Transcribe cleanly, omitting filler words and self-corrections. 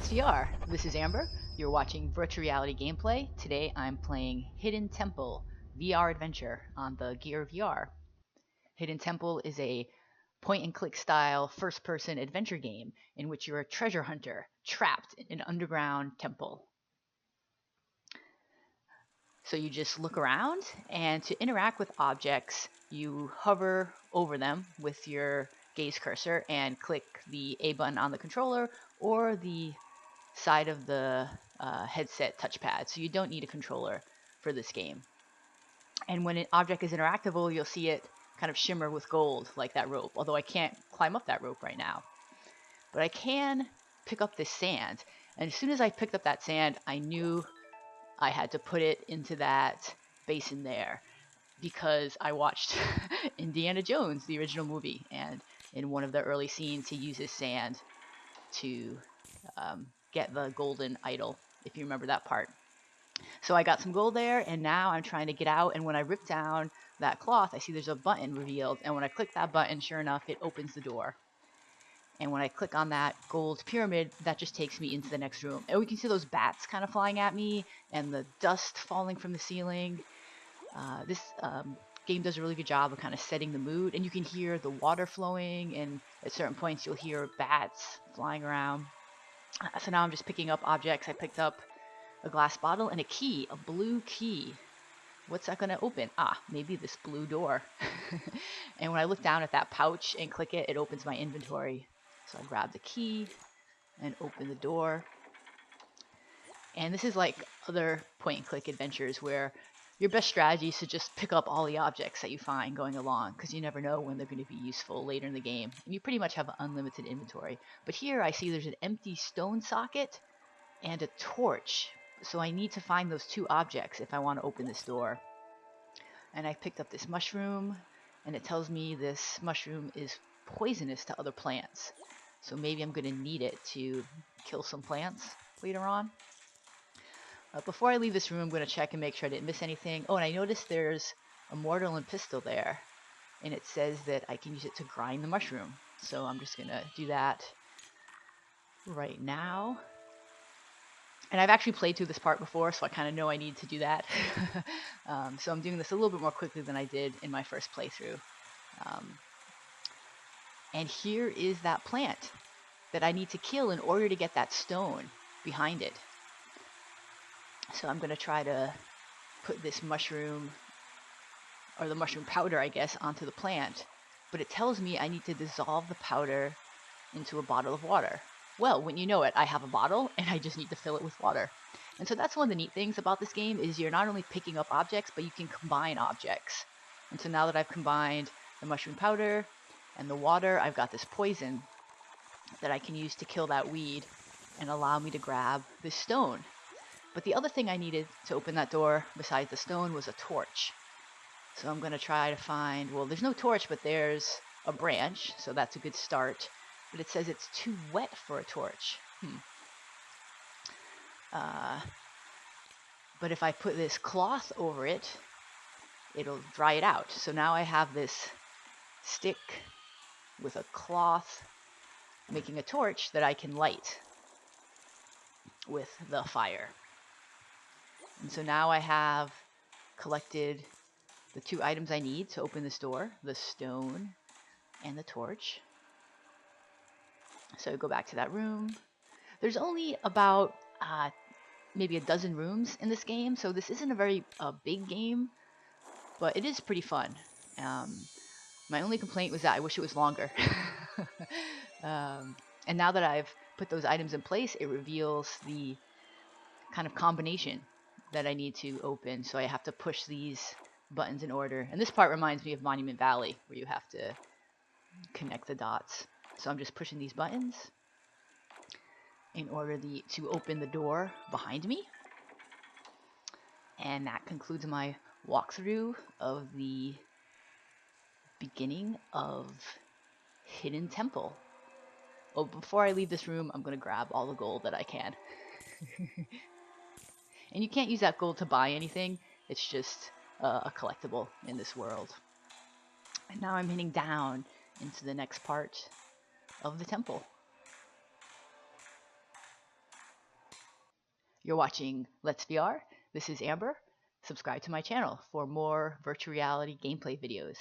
Let's VR. This is Amber. You're watching virtual reality gameplay. Today I'm playing Hidden Temple VR adventure on the Gear VR. Hidden Temple is a point and click style first person adventure game in which you're a treasure hunter trapped in an underground temple. So you just look around, and to interact with objects, you hover over them with your gaze cursor and click the A button on the controller or the side of the headset touchpad, so you don't need a controller for this game. And when an object is interactable, you'll see it kind of shimmer with gold like that rope, although I can't climb up that rope right now. But I can pick up this sand, and as soon as I picked up that sand, I knew I had to put it into that basin there because I watched Indiana Jones, the original movie, and in one of the early scenes, he uses sand to get the golden idol, if you remember that part. So I got some gold there, and now I'm trying to get out, and when I rip down that cloth, I see there's a button revealed, and when I click that button, sure enough, it opens the door. And when I click on that gold pyramid, that just takes me into the next room. And we can see those bats kind of flying at me, and the dust falling from the ceiling. This game does a really good job of kind of setting the mood, and you can hear the water flowing, and at certain points you'll hear bats flying around. So now I'm just picking up objects. I picked up a glass bottle and a key, a blue key. What's that going to open? Ah, maybe this blue door. And when I look down at that pouch and click it, it opens my inventory. So I grab the key and open the door. And this is like other point and click adventures where your best strategy is to just pick up all the objects that you find going along, because you never know when they're going to be useful later in the game. And you pretty much have unlimited inventory. But here I see there's an empty stone socket and a torch. So I need to find those two objects if I want to open this door. And I picked up this mushroom, and it tells me this mushroom is poisonous to other plants. So maybe I'm going to need it to kill some plants later on. Before I leave this room, I'm going to check and make sure I didn't miss anything. Oh, and I noticed there's a mortar and pestle there, and it says that I can use it to grind the mushroom. So I'm just going to do that right now. And I've actually played through this part before, so I kind of know I need to do that. So I'm doing this a little bit more quickly than I did in my first playthrough. And here is that plant that I need to kill in order to get that stone behind it. So I'm going to try to put this mushroom, or the mushroom powder, I guess, onto the plant. But it tells me I need to dissolve the powder into a bottle of water. Well, when you know it, I have a bottle, and I just need to fill it with water. And so that's one of the neat things about this game, is you're not only picking up objects, but you can combine objects. And so now that I've combined the mushroom powder and the water, I've got this poison that I can use to kill that weed and allow me to grab this stone. But the other thing I needed to open that door, besides the stone, was a torch. So I'm going to try to find, well, there's no torch, but there's a branch, so that's a good start. But it says it's too wet for a torch. But if I put this cloth over it, it'll dry it out. So now I have this stick with a cloth making a torch that I can light with the fire. And so now I have collected the two items I need to open this door, the stone and the torch. So go back to that room. There's only about maybe a dozen rooms in this game, so this isn't a very big game, but it is pretty fun. My only complaint was that I wish it was longer. And now that I've put those items in place, it reveals the kind of combination that I need to open. So I have to push these buttons in order. And this part reminds me of Monument Valley, where you have to connect the dots. So I'm just pushing these buttons in order to open the door behind me. And that concludes my walkthrough of the beginning of Hidden Temple. Oh, before I leave this room, I'm going to grab all the gold that I can. And you can't use that gold to buy anything. It's just a collectible in this world. And now I'm heading down into the next part of the temple. You're watching Let's VR. This is Amber. Subscribe to my channel for more virtual reality gameplay videos.